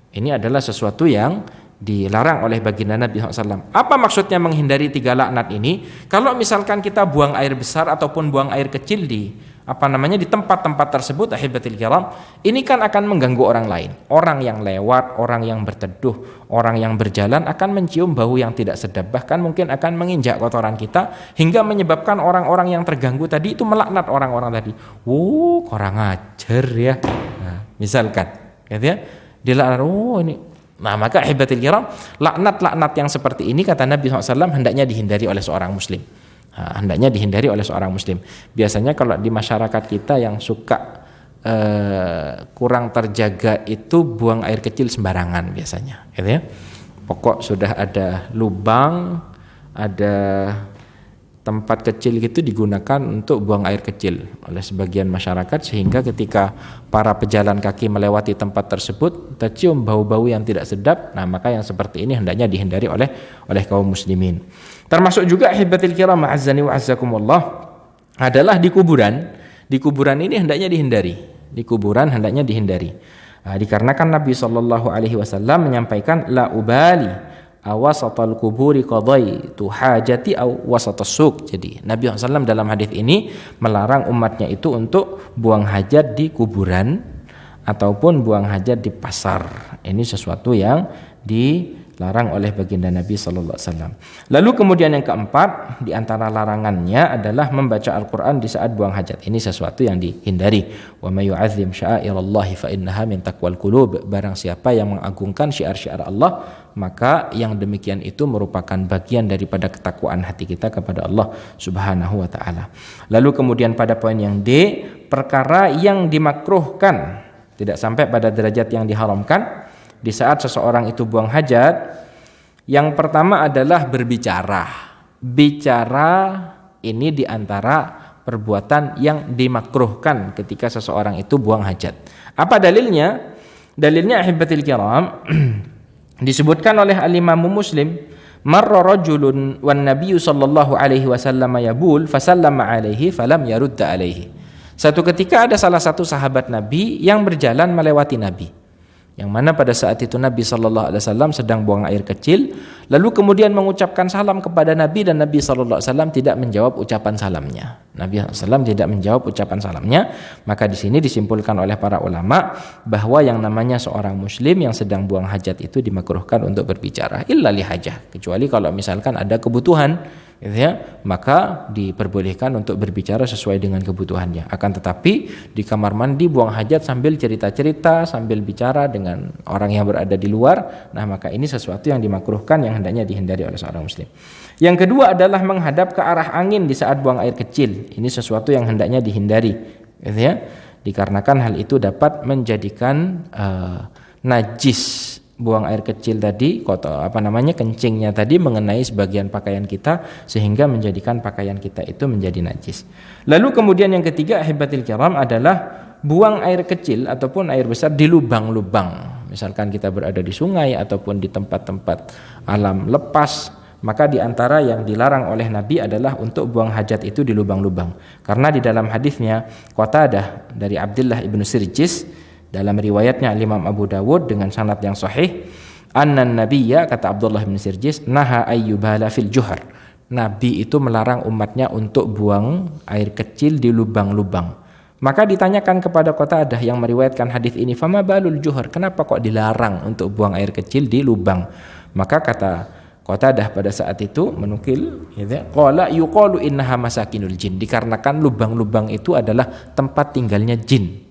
Ini adalah sesuatu yang dilarang oleh baginda Nabi SAW. Apa maksudnya menghindari 3 laknat ini? Kalau misalkan kita buang air besar ataupun buang air kecil di tempat-tempat tersebut, ahibatil kiram, ini kan akan mengganggu orang lain. Orang yang lewat, orang yang berteduh, orang yang berjalan akan mencium bau yang tidak sedap, bahkan mungkin akan menginjak kotoran kita hingga menyebabkan orang-orang yang terganggu tadi itu melaknat orang-orang tadi. Kurang ajar ya. Nah, misalkan, gitu ya, dilaknat. Ini. Nah, maka ahibatil kiram, laknat-laknat yang seperti ini, kata Nabi SAW, hendaknya dihindari oleh seorang muslim. Hendaknya dihindari oleh seorang muslim. Biasanya kalau di masyarakat kita yang suka kurang terjaga itu buang air kecil sembarangan biasanya, gitu ya. Pokok sudah ada lubang, ada tempat kecil gitu digunakan untuk buang air kecil oleh sebagian masyarakat, sehingga ketika para pejalan kaki melewati tempat tersebut tercium bau-bau yang tidak sedap. Nah, maka yang seperti ini hendaknya dihindari oleh kaum muslimin. Termasuk juga ahibatil kiram ma'azzani wa azzakumullah adalah di kuburan. Di kuburan ini hendaknya dihindari. Di kuburan hendaknya dihindari. Dikarenakan Nabi SAW menyampaikan, la ubali awasatal kuburi qadaitu hajati aw wasatas suq. Jadi Nabi SAW dalam hadis ini melarang umatnya itu untuk buang hajat di kuburan ataupun buang hajat di pasar. Ini sesuatu yang dilarang oleh baginda Nabi sallallahu alaihi wasallam. Lalu kemudian yang keempat, di antara larangannya adalah membaca Al-Qur'an di saat buang hajat. Ini sesuatu yang dihindari. Wa may yu'azzim sya'airallahi fa innaha min taqwal qulub. Barang siapa yang mengagungkan syiar-syiar Allah, maka yang demikian itu merupakan bagian daripada ketakwaan hati kita kepada Allah Subhanahu wa taala. Lalu kemudian pada poin yang D, perkara yang dimakruhkan, tidak sampai pada derajat yang diharamkan di saat seseorang itu buang hajat. Yang pertama adalah berbicara. Bicara ini di antara perbuatan yang dimakruhkan ketika seseorang itu buang hajat. Apa dalilnya? Dalilnya ahibatil kiram disebutkan oleh al-Imam Muslim, marra rajulun wan nabiyyu sallallahu alaihi wasallam yabul fasallama alaihi falam yarudda alaihi. Satu ketika ada salah satu sahabat Nabi yang berjalan melewati Nabi, yang mana pada saat itu Nabi sallallahu alaihi wasallam sedang buang air kecil, lalu kemudian mengucapkan salam kepada Nabi dan Nabi sallallahu alaihi wasallam tidak menjawab ucapan salamnya. Nabi sallallahu alaihi wasallam tidak menjawab ucapan salamnya. Maka di sini disimpulkan oleh para ulama bahwa yang namanya seorang muslim yang sedang buang hajat itu dimakruhkan untuk berbicara illa li hajah, kecuali kalau misalkan ada kebutuhan, gitu ya, maka diperbolehkan untuk berbicara sesuai dengan kebutuhannya. Akan tetapi di kamar mandi buang hajat sambil cerita-cerita, sambil bicara dengan orang yang berada di luar, nah maka ini sesuatu yang dimakruhkan, yang hendaknya dihindari oleh seorang muslim. Yang kedua adalah menghadap ke arah angin di saat buang air kecil. Ini sesuatu yang hendaknya dihindari, gitu ya, dikarenakan hal itu dapat menjadikan najis buang air kecil tadi, kencingnya tadi mengenai sebagian pakaian kita sehingga menjadikan pakaian kita itu menjadi najis. Lalu kemudian yang ketiga ahibatil kiram adalah buang air kecil ataupun air besar di lubang-lubang. Misalkan kita berada di sungai ataupun di tempat-tempat alam lepas, maka di antara yang dilarang oleh Nabi adalah untuk buang hajat itu di lubang-lubang. Karena di dalam hadisnya Qatadah dari Abdullah ibnu Sirjis, dalam riwayatnya Imam Abu Dawud dengan sanad yang sahih, annan nabiyya, kata Abdullah bin Sirjis, naha ayyubala fil juhar. Nabi itu melarang umatnya untuk buang air kecil di lubang-lubang. Maka ditanyakan kepada Qatadah yang meriwayatkan hadis ini, fama balul juhar, kenapa kok dilarang untuk buang air kecil di lubang? Maka kata Qatadah pada saat itu menukil, qala yuqalu innaha masakinul jin, dikarenakan lubang-lubang itu adalah tempat tinggalnya jin.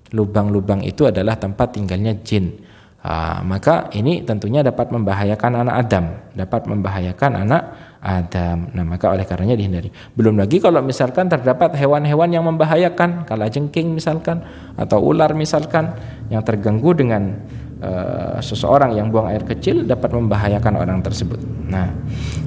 Lubang-lubang itu adalah tempat tinggalnya jin. Maka ini tentunya dapat membahayakan anak Adam, Nah, maka oleh karenanya dihindari. Belum lagi kalau misalkan terdapat hewan-hewan yang membahayakan, kalajengking misalkan, atau ular misalkan, yang terganggu dengan seseorang yang buang air kecil dapat membahayakan orang tersebut. Nah,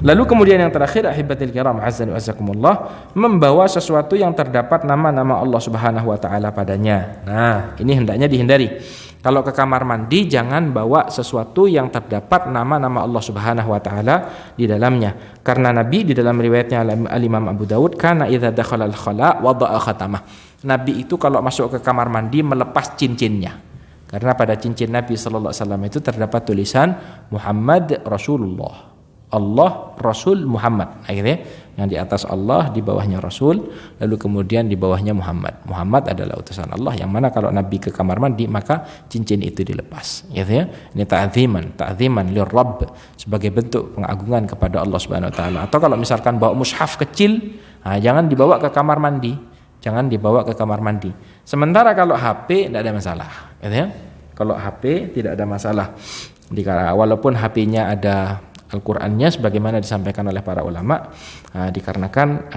lalu kemudian yang terakhir ahibatil kiram azza wa jazakumullah, membawa sesuatu yang terdapat nama-nama Allah Subhanahu wa taala padanya. Nah, ini hendaknya dihindari. Kalau ke kamar mandi jangan bawa sesuatu yang terdapat nama-nama Allah Subhanahu wa taala di dalamnya. Karena Nabi di dalam riwayatnya Al-Imam Abu Dawud, kana idza dakhala al-khala wada'a khatamah. Nabi itu kalau masuk ke kamar mandi melepas cincinnya. Karena pada cincin Nabi sallallahu alaihi wasallam itu terdapat tulisan Muhammad Rasulullah. Allah Rasul Muhammad. Akhirnya yang di atas Allah, di bawahnya Rasul, lalu kemudian di bawahnya Muhammad. Muhammad adalah utusan Allah, yang mana kalau Nabi ke kamar mandi maka cincin itu dilepas. Gitu ya. Ini ta'ziman lirrabb, sebagai bentuk pengagungan kepada Allah Subhanahu wa taala. Atau kalau misalkan bawa mushaf kecil, jangan dibawa ke kamar mandi. Sementara kalau HP tidak ada masalah, gitu ya. Kalau HP tidak ada masalah, walaupun HP-nya ada Al-Qur'annya sebagaimana disampaikan oleh para ulama, dikarenakan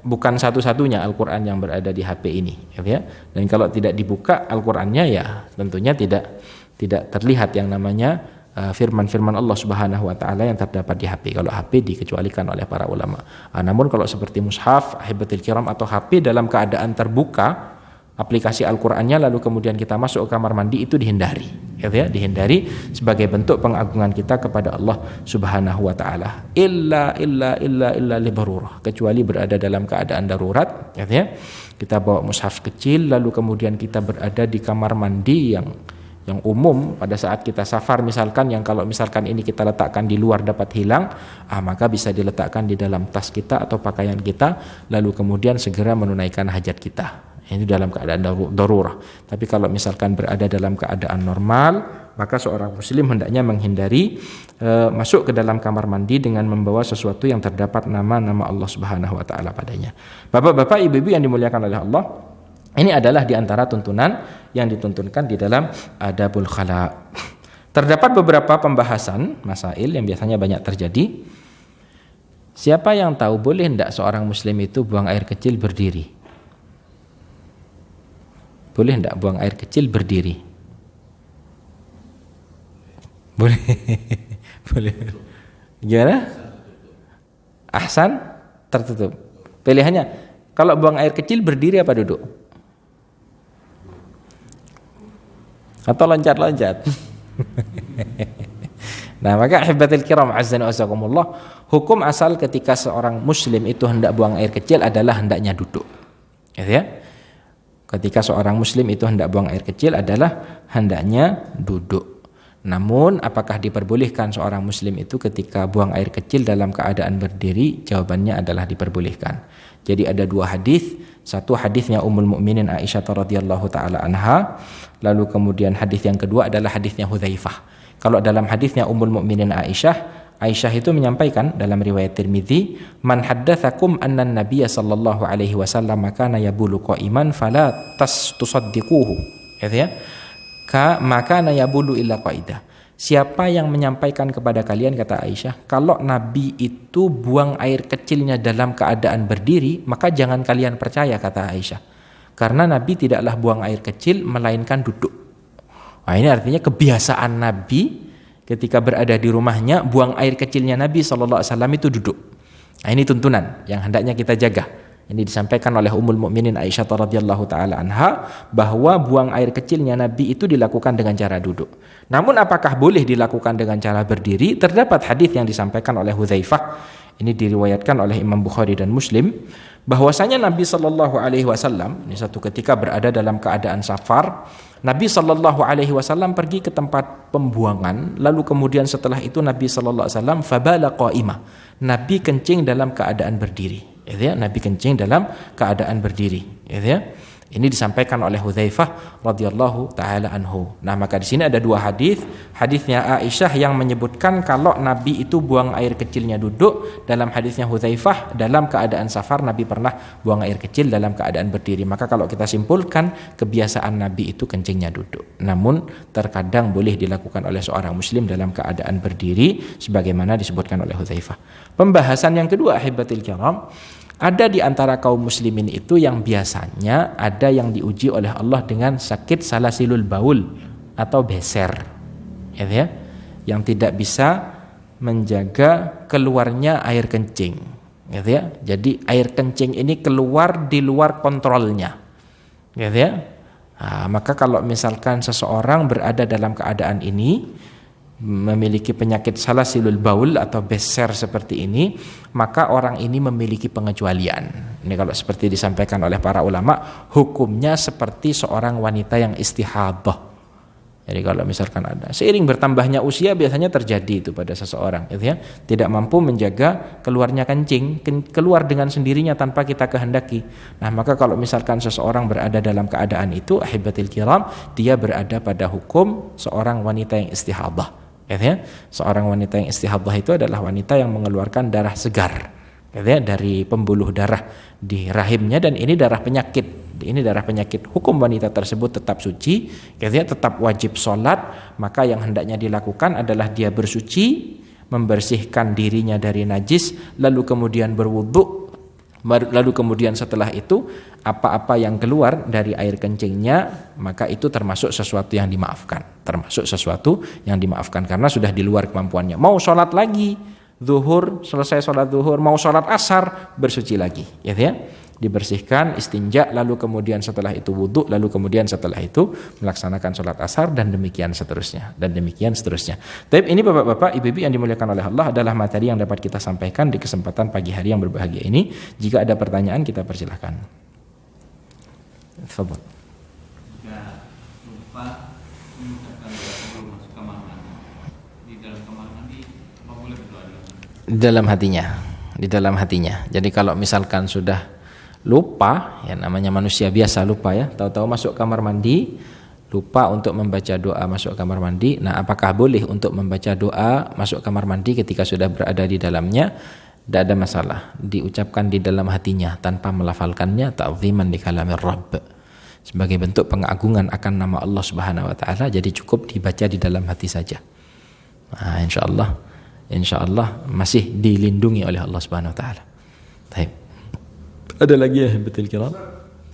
bukan satu-satunya Al-Qur'an yang berada di HP ini, gitu ya. Dan kalau tidak dibuka Al-Qur'annya, ya tentunya tidak terlihat yang namanya firman-firman Allah Subhanahu wa taala yang terdapat di HP. Kalau HP dikecualikan oleh para ulama. Namun kalau seperti mushaf, ahibatil kiram, atau HP dalam keadaan terbuka aplikasi Al-Qur'annya, lalu kemudian kita masuk ke kamar mandi, itu dihindari. Gitu ya, dihindari sebagai bentuk pengagungan kita kepada Allah Subhanahu wa taala. Illa li darurah, kecuali berada dalam keadaan darurat, gitu ya. Kita bawa mushaf kecil lalu kemudian kita berada di kamar mandi yang umum pada saat kita safar misalkan, yang kalau misalkan ini kita letakkan di luar dapat hilang, maka bisa diletakkan di dalam tas kita atau pakaian kita, lalu kemudian segera menunaikan hajat kita. Ini dalam keadaan darurah. Tapi kalau misalkan berada dalam keadaan normal, maka seorang muslim hendaknya menghindari masuk ke dalam kamar mandi dengan membawa sesuatu yang terdapat nama-nama Allah Subhanahu wa taala padanya. Bapak-bapak, ibu-ibu yang dimuliakan oleh Allah, ini adalah di antara tuntunan yang dituntunkan di dalam adabul khala. Terdapat beberapa pembahasan masail yang biasanya banyak terjadi. Siapa yang tahu boleh tidak seorang muslim itu buang air kecil berdiri? Boleh tidak buang air kecil berdiri? Boleh. Boleh. Gimana? Ahsan, tertutup. Pilihannya, kalau buang air kecil berdiri apa duduk? Atau loncat-loncat? Nah, maka ahibatil kiram azza wa jalla, hukum asal ketika seorang muslim itu hendak buang air kecil adalah hendaknya duduk. Ya. Ketika seorang muslim itu hendak buang air kecil adalah hendaknya duduk. Namun apakah diperbolehkan seorang muslim itu ketika buang air kecil dalam keadaan berdiri? Jawabannya adalah diperbolehkan. Jadi ada dua hadis, satu hadisnya Ummul Mukminin Aisyah radhiyallahu taala anha, lalu kemudian hadis yang kedua adalah hadisnya Hudzaifah. Kalau dalam hadisnya Ummul Mukminin Aisyah itu menyampaikan dalam riwayat Tirmizi, "Man haddatsakum anna an-nabiy sallallahu alaihi wasallam kana yabulu qa'iman fala tusaddiquhu." Ya. Maka yabulu illa qaida. Siapa yang menyampaikan kepada kalian, kata Aisyah, kalau Nabi itu buang air kecilnya dalam keadaan berdiri, maka jangan kalian percaya, kata Aisyah. Karena Nabi tidaklah buang air kecil melainkan duduk. Nah, ini artinya kebiasaan Nabi ketika berada di rumahnya, buang air kecilnya Nabi SAW itu duduk. Nah, ini tuntunan yang hendaknya kita jaga. Ini disampaikan oleh Ummul Mukminin Aisyah radhiyallahu taala anha bahwa buang air kecilnya Nabi itu dilakukan dengan cara duduk. Namun apakah boleh dilakukan dengan cara berdiri? Terdapat hadis yang disampaikan oleh Hudzaifah. Ini diriwayatkan oleh Imam Bukhari dan Muslim bahwasanya Nabi sallallahu alaihi wasallam ini satu ketika berada dalam keadaan safar, Nabi sallallahu alaihi wasallam pergi ke tempat pembuangan, lalu kemudian setelah itu Nabi sallallahu alaihi wasallam fabala qa'imah. Nabi kencing dalam keadaan berdiri. Ya, Nabi kencing dalam keadaan berdiri. Ya. Ini disampaikan oleh Hudzaifah radhiyallahu taala anhu. Nah, maka di sini ada dua hadis. Hadisnya Aisyah yang menyebutkan kalau Nabi itu buang air kecilnya duduk, dalam hadisnya Hudzaifah dalam keadaan safar Nabi pernah buang air kecil dalam keadaan berdiri. Maka kalau kita simpulkan kebiasaan Nabi itu kencingnya duduk. Namun terkadang boleh dilakukan oleh seorang muslim dalam keadaan berdiri sebagaimana disebutkan oleh Hudzaifah. Pembahasan yang kedua, ahibatil kiram, ada di antara kaum muslimin itu yang biasanya ada yang diuji oleh Allah dengan sakit salasilul baul atau beser, ya, yang tidak bisa menjaga keluarnya air kencing, ya. Jadi air kencing ini keluar di luar kontrolnya, ya. Nah, maka kalau misalkan seseorang berada dalam keadaan ini, memiliki penyakit salasilul baul atau beser seperti ini, maka orang ini memiliki pengecualian. Ini kalau seperti disampaikan oleh para ulama, hukumnya seperti seorang wanita yang istihadhah. Jadi kalau misalkan ada seiring bertambahnya usia biasanya terjadi itu pada seseorang, gitu ya, tidak mampu menjaga keluarnya kencing, keluar dengan sendirinya tanpa kita kehendaki. Nah, maka kalau misalkan seseorang berada dalam keadaan itu, ahibatil kiram, dia berada pada hukum seorang wanita yang istihadhah. Ya, seorang wanita yang istihadhah itu adalah wanita yang mengeluarkan darah segar, ya, dari pembuluh darah di rahimnya, dan ini darah penyakit. Ini darah penyakit. Hukum wanita tersebut tetap suci, ya, tetap wajib sholat. Maka yang hendaknya dilakukan adalah dia bersuci, membersihkan dirinya dari najis, lalu kemudian berwudu, lalu kemudian setelah itu apa-apa yang keluar dari air kencingnya, maka itu termasuk sesuatu yang dimaafkan. Termasuk sesuatu yang dimaafkan karena sudah di luar kemampuannya. Mau sholat lagi, zuhur, selesai sholat zuhur, mau sholat asar, bersuci lagi, ya. Dibersihkan, istinja, lalu kemudian setelah itu wudu, lalu kemudian setelah itu melaksanakan sholat asar, dan demikian seterusnya, dan demikian seterusnya. Tapi ini bapak-bapak, ibu-ibu yang dimuliakan oleh Allah, adalah materi yang dapat kita sampaikan di kesempatan pagi hari yang berbahagia ini. Jika ada pertanyaan, kita persilahkan. Tafadhol. Jika lupa mengucapkan doa sebelum masuk kamar mandi, di dalam kamar mandi apa boleh berdoa? Di dalam hatinya. Jadi kalau misalkan sudah lupa, ya namanya manusia biasa lupa, ya, tahu-tahu masuk kamar mandi, lupa untuk membaca doa masuk kamar mandi. Nah, apakah boleh untuk membaca doa masuk kamar mandi ketika sudah berada di dalamnya? Tidak ada masalah, diucapkan di dalam hatinya tanpa melafalkannya, ta'ziman li kalamir Rabb, sebagai bentuk pengagungan akan nama Allah Subhanahu wa taala. Jadi cukup dibaca di dalam hati saja. Nah, insyaallah masih dilindungi oleh Allah Subhanahu wa taala. Baik. Ada lagi ya betul kira?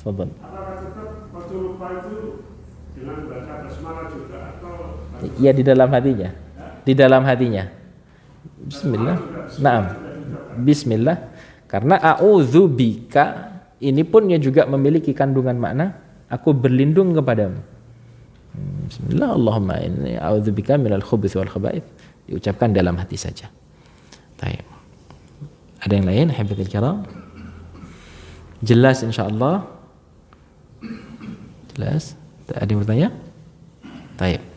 Tafadhal. Apakah tetap waktu lupa itu dengan baca basmalah juga atau Ya, di dalam hatinya. Di dalam hatinya. Bismillah. Naam. Bismillah. Karena a'udzubika ini pun ya juga memiliki kandungan makna aku berlindung kepadamu. Bismillah, Allahumma inni a'udzubika minal khubuthi wal khaba'ith. Diucapkan dalam hati saja. Baik. Ada yang lain, habibil kiram? Jelas insyaallah. Jelas? Tak ada yang bertanya? Baik.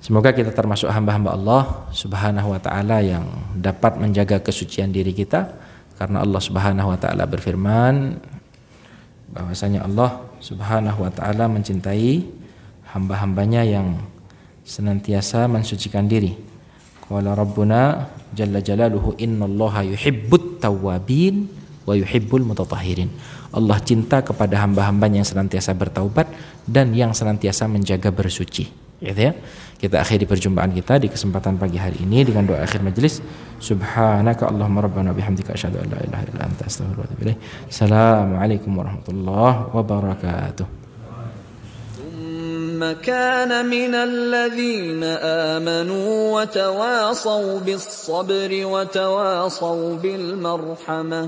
Semoga kita termasuk hamba-hamba Allah Subhanahu wa taala yang dapat menjaga kesucian diri kita, karena Allah Subhanahu wa taala berfirman bahwasanya Allah Subhanahu wa taala mencintai hamba-hambanya yang senantiasa mensucikan diri. Qala Rabbuna jalla jalaluhu innallaha yuhibbut tawwabin wa yuhibbul mutatahhirin. Allah cinta kepada hamba-hambanya yang senantiasa bertaubat dan yang senantiasa menjaga bersuci. Gitu ya. Kita akhiri perjumpaan kita di kesempatan pagi hari ini dengan doa akhir majelis. Subhanaka Allahumma rabbana bihamdika asyhadu an la ilaha illa anta astaghfiruka wa atubu ilaik. Assalamualaikum warahmatullahi wabarakatuh. ثم كان من الذين آمنوا وتواصوا بالصبر وتواصوا بالمرحمة